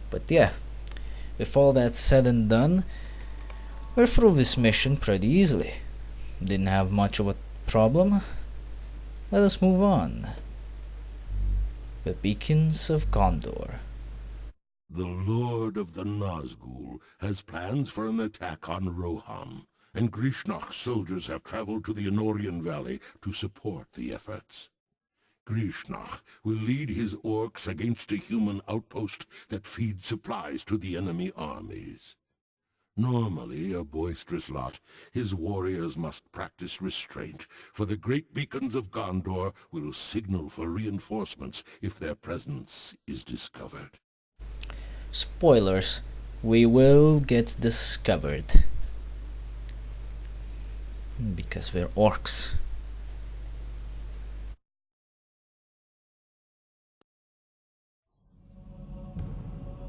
But yeah, with all that said and done, we're through this mission pretty easily. Didn't have much of a problem. Let us move on. The Beacons of Gondor. The Lord of the Nazgul has plans for an attack on Rohan, and Grishnakh soldiers have traveled to the Anorien Valley to support the efforts. Grishnakh will lead his orcs against a human outpost that feeds supplies to the enemy armies. Normally a boisterous lot, his warriors must practice restraint, for the great beacons of Gondor will signal for reinforcements if their presence is discovered. Spoilers, we will get discovered. Because we're orcs.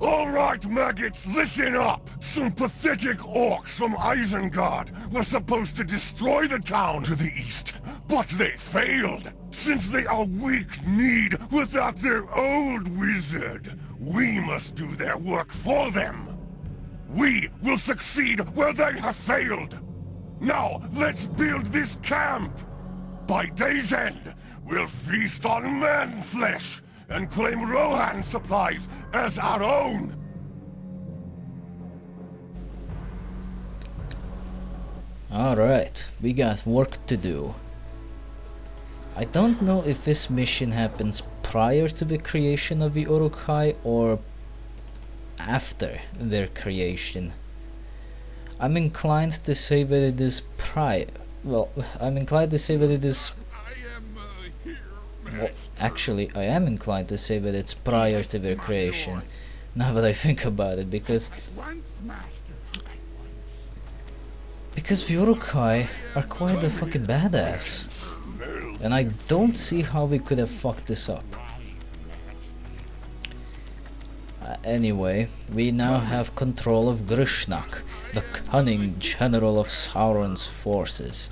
All right, maggots, listen up! Some pathetic orcs from Isengard were supposed to destroy the town to the east, but they failed. Since they are weak-kneed without their old wizard, we must do their work for them. We will succeed where they have failed. Now, let's build this camp. By day's end, we'll feast on man-flesh and claim Rohan supplies as our own. Alright, we got work to do. I don't know if this mission happens prior to the creation of the Uruk-hai or after their creation. I'm inclined to say that it is prior. Well, I'm inclined to say that it is... Well, actually, I am inclined to say that it's prior to their creation, now that I think about it, because the Uruk-hai are quite a fucking badass, and I don't see how we could have fucked this up. Anyway, we now have control of Grishnakh, the cunning general of Sauron's forces.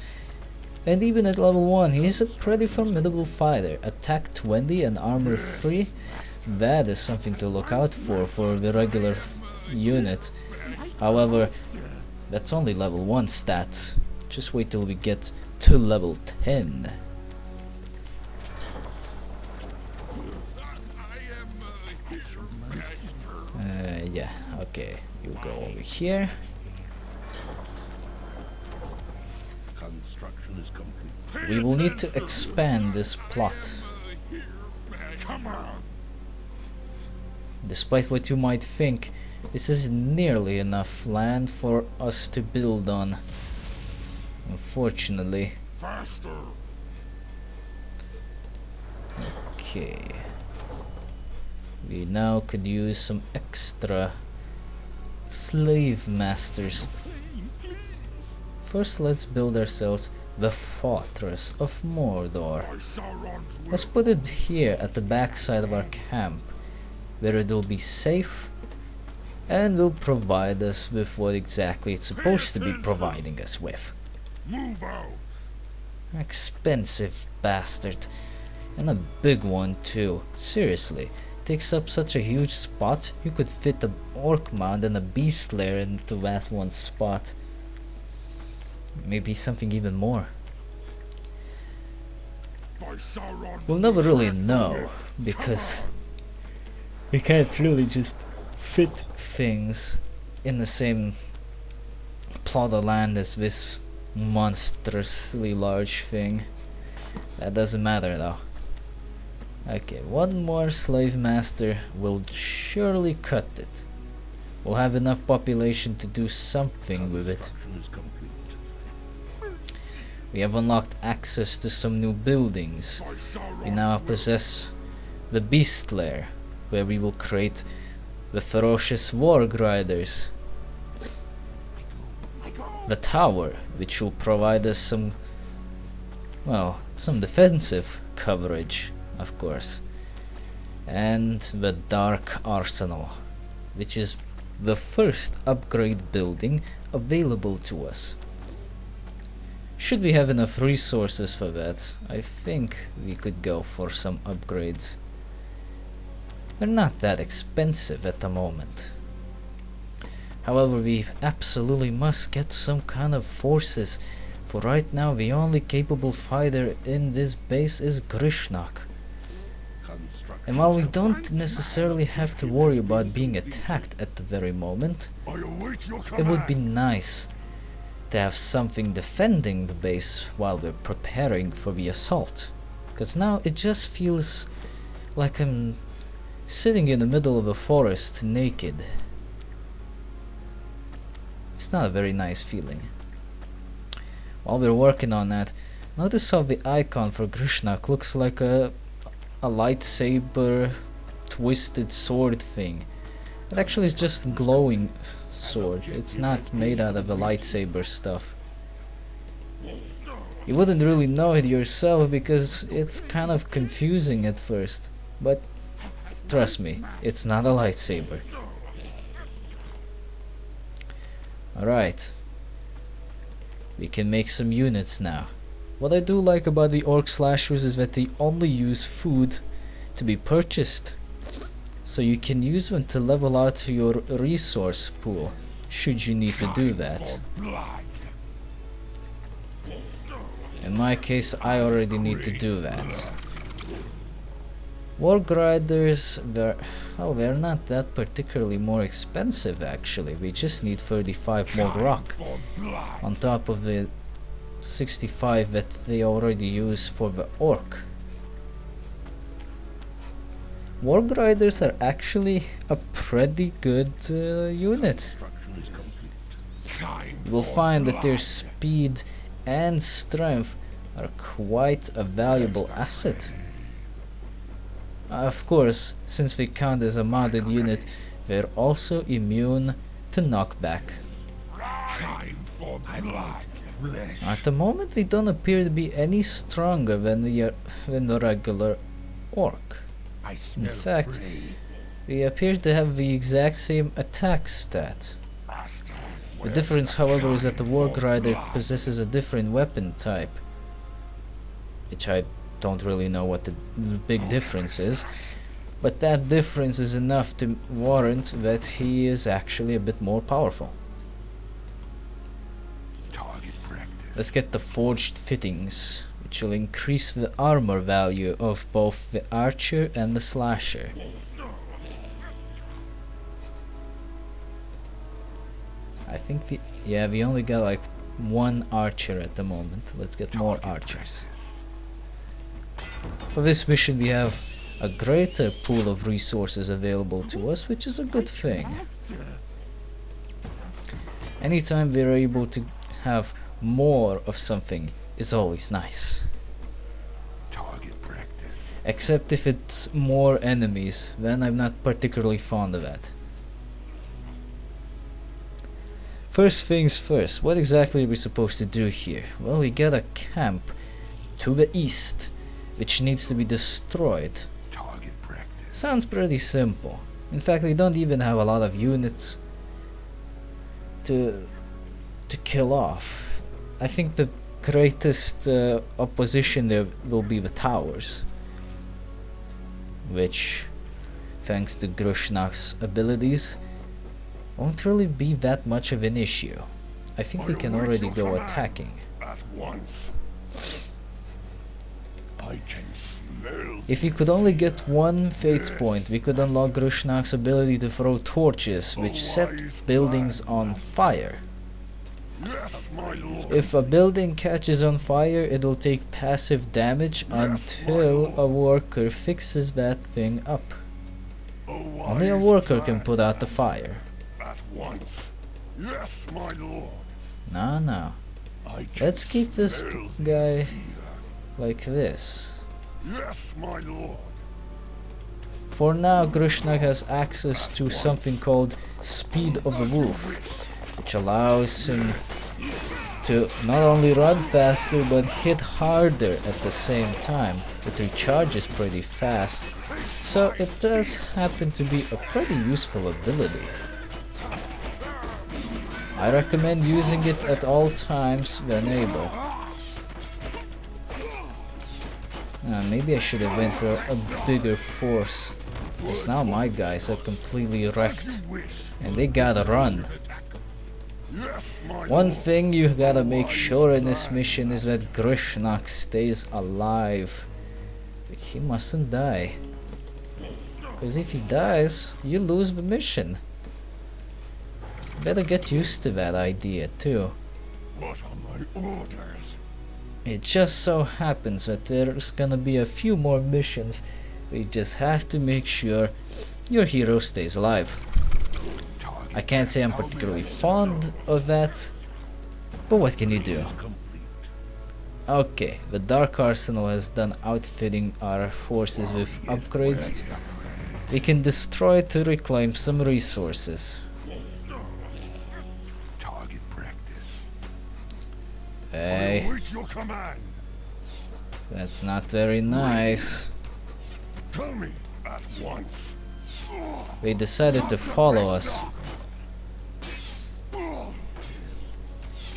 And even at level 1, he's a pretty formidable fighter. Attack 20 and armor 3, that is something to look out for the regular unit. However, that's only level 1 stats. Just wait till we get to level 10. Yeah, okay, you go over here. Construction is complete. We will need to expand this plot. Despite what you might think, this is nearly enough land for us to build on. Unfortunately. Okay. We now could use some extra slave masters. First, let's build ourselves the Fortress of Mordor. Let's put it here at the backside of our camp, where it will be safe and will provide us with what exactly it's supposed to be providing us with. Expensive bastard. And a big one too. Seriously. Takes up such a huge spot, you could fit an orc mound and a beast lair into that one spot. Maybe something even more. We'll never really know, because we can't really just fit things in the same plot of land as this monstrously large thing. That doesn't matter though. Okay, one more slave master will surely cut it. We'll have enough population to do something with it. We have unlocked access to some new buildings. We now possess the Beast Lair, where we will create the ferocious Warg Riders. The Tower, which will provide us some, well, some defensive coverage, of course. And the Dark Arsenal, which is the first upgrade building available to us. Should we have enough resources for that, I think we could go for some upgrades. They're not that expensive at the moment. However, we absolutely must get some kind of forces. For right now, the only capable fighter in this base is Grishnakh. And while we don't necessarily have to worry about being attacked at the very moment, it would be nice to have something defending the base while we're preparing for the assault. Because now it just feels like I'm sitting in the middle of a forest naked. It's not a very nice feeling. While we're working on that, notice how the icon for Grishnakh looks like a lightsaber twisted sword thing. It actually is just glowing sword. It's not made out of a lightsaber stuff. You wouldn't really know it yourself because it's kind of confusing at first, but trust me, it's not a lightsaber. Alright, we can make some units now. What I do like about the orc slashers is that they only use food to be purchased, so you can use them to level out your resource pool should you need to do that. In my case, I already need to do that. Warg Riders, they're not that particularly more expensive actually. We just need 35 more rock on top of the 65 that they already use for the orc. Warg Riders are actually a pretty good unit. You will find that their speed and strength are quite a valuable asset. Of course, since they count as a modded unit, they're also immune to knockback. At the moment, they don't appear to be any stronger than the regular orc. In fact, they appear to have the exact same attack stat. The difference, however, is that the Warg Rider possesses a different weapon type, which I don't really know what the big difference is, but that difference is enough to warrant that he is actually a bit more powerful. Let's get the forged fittings, which will increase the armor value of both the archer and the slasher. I think we only got like one archer at the moment. Let's get more archers. For this mission we have a greater pool of resources available to us, which is a good thing. Anytime we're able to have more of something is always nice. Except if it's more enemies, then I'm not particularly fond of that. First things first, what exactly are we supposed to do here? Well, we got a camp to the east, which needs to be destroyed. Sounds pretty simple. In fact, we don't even have a lot of units to kill off. I think the greatest opposition there will be the towers, which, thanks to Grishnach's abilities, won't really be that much of an issue. I think we can already go attacking. If we could only get one fate point, we could unlock Grishnach's ability to throw torches, which set buildings on fire. If a building catches on fire, it'll take passive damage until a worker fixes that thing up. Only a worker can put out the fire. No. Let's keep this guy like this. For now, Grishnakh has access to something called Speed of the Wolf, which allows him to not only run faster but hit harder at the same time. It recharges pretty fast, so it does happen to be a pretty useful ability. I recommend using it at all times when able. Maybe I should have went for a bigger force. Because now my guys are completely wrecked. And they gotta run. One thing you gotta make sure in this mission is that Grishnakh stays alive. He mustn't die. Because if he dies, you lose the mission. Better get used to that idea too. What are my orders? It just so happens that there's gonna be a few more missions. We just have to make sure your hero stays alive. I can't say I'm particularly fond of that, but what can you do? Okay, the Dark Arsenal has done outfitting our forces with upgrades. We can destroy it to reclaim some resources. Target practice. Hey, Await your command. that's not very nice. Tell me at once. They decided to follow us.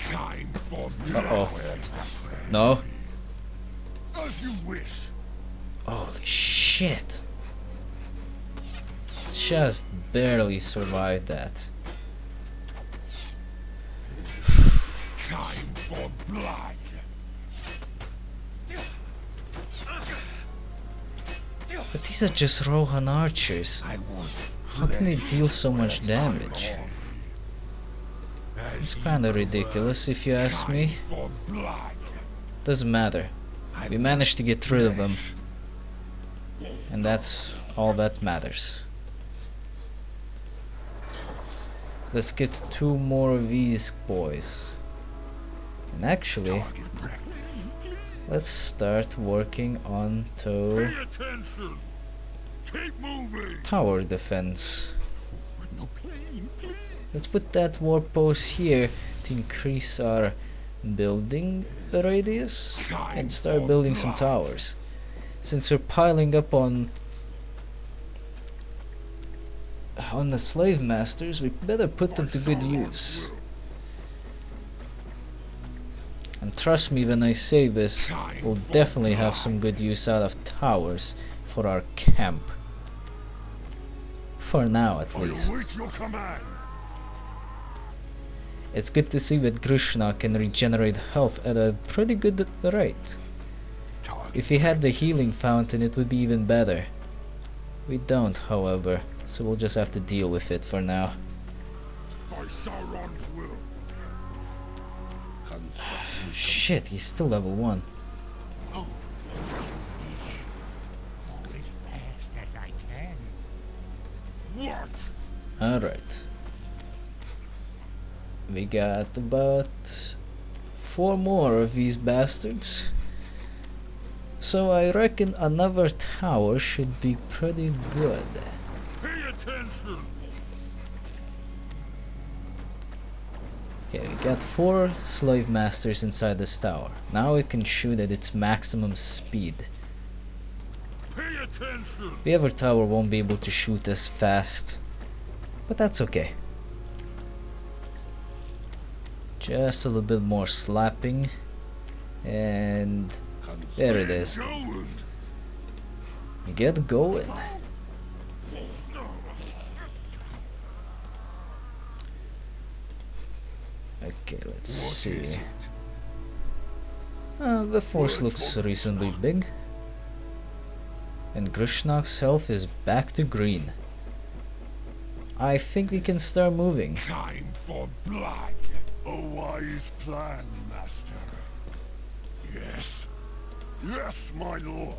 Time for Uh-oh. No? As you wish. Holy shit. Just barely survived that. Time for blood. But these are just Rohan archers. How can they deal so much damage? It's kinda ridiculous if you ask me. For blood. Doesn't matter. We managed to get rid of them. And that's all that matters. Let's get 2 more of these boys. And actually, let's start working on Pay attention. Keep moving. tower defense. Let's put that war post here to increase our building radius and start building some towers. Since we're piling up on the slave masters, we better put them to good use. And trust me when I say this, we'll definitely have some good use out of towers for our camp. For now, at least. Await your command. It's good to see that Grishnakh can regenerate health at a pretty good rate. If we had the healing fountain, it would be even better. We don't, however, so we'll just have to deal with it for now. By Sauron's will. Shit, he's still level 1. What? Alright. We got about 4 more of these bastards. So I reckon another tower should be pretty good. Pay attention. Okay, we got 4 slave masters inside this tower. Now it can shoot at its maximum speed. Pay attention. The other tower won't be able to shoot as fast, but that's okay. Just a little bit more slapping, and there it is. Going. Get going. Okay, let's see. The force looks reasonably big. And Grishnak's health is back to green. I think we can start moving. Time for blood. A wise plan, Master. Yes. Yes, my lord.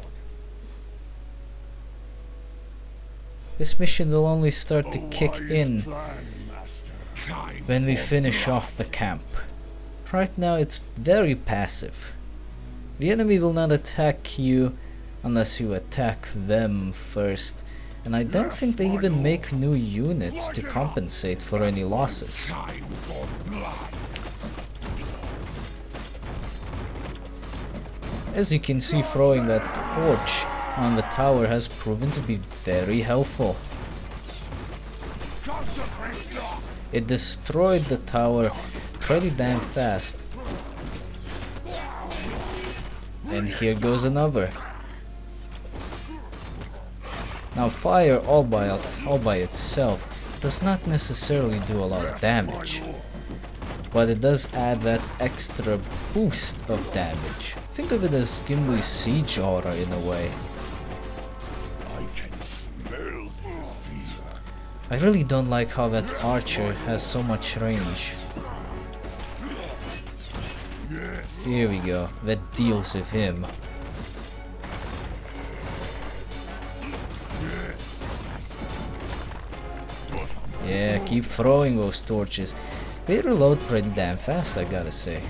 This mission will only start to A kick wise in plan, Master. Time when we for finish blood. off the camp. Right now it's very passive. The enemy will not attack you unless you attack them first, and I don't think they even make new units to compensate for any losses. Time for blood. As you can see, throwing that torch on the tower has proven to be very helpful. It destroyed the tower pretty damn fast. And here goes another. Now fire all by itself does not necessarily do a lot of damage, but it does add that extra boost of damage. Think of it as Gimli's siege aura in a way. I can smell fear. I really don't like how that archer has so much range. Here we go, that deals with him. Yeah, keep throwing those torches. They reload pretty damn fast, I gotta say.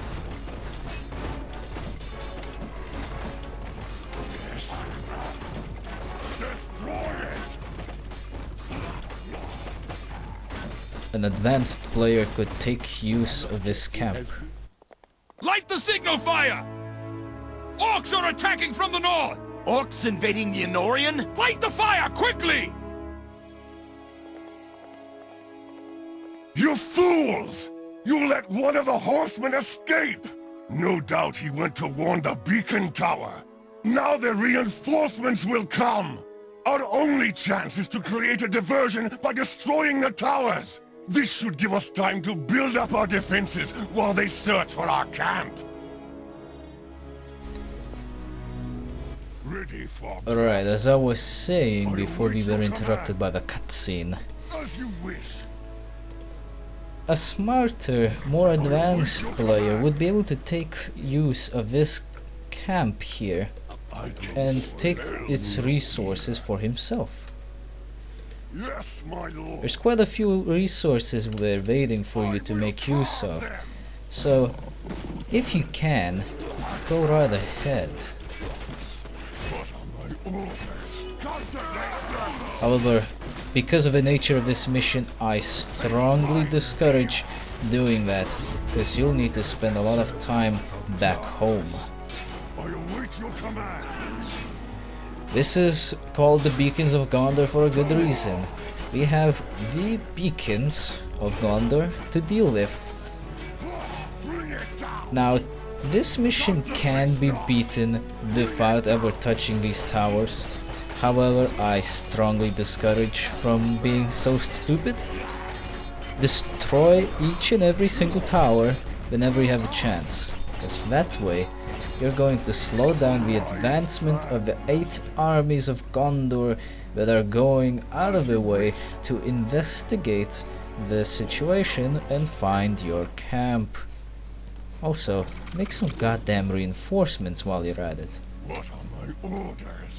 An advanced player could take use of this camp. Light the signal fire! Orcs are attacking from the north! Orcs invading the Anorien? Light the fire, quickly! You fools! You let one of the horsemen escape! No doubt he went to warn the beacon tower. Now the reinforcements will come! Our only chance is to create a diversion by destroying the towers! This should give us time to build up our defenses while they search for our camp. Ready for... Alright, as I was saying before we were interrupted by the cutscene. As you wish. A smarter, more advanced player would be able to take use of this camp here and take its resources for himself. Yes, my lord. There's quite a few resources we're waiting for you to make use of, so if you can, go right ahead. However, because of the nature of this mission, I strongly discourage doing that, because you'll need to spend a lot of time back home. I await your command. This is called the Beacons of Gondor for a good reason. We have the Beacons of Gondor to deal with. Now, this mission can be beaten without ever touching these towers. However, I strongly discourage from being so stupid. Destroy each and every single tower whenever you have a chance, because that way you're going to slow down the advancement of the 8 armies of Gondor that are going out of their way to investigate the situation and find your camp. Also, make some goddamn reinforcements while you're at it. What are my orders?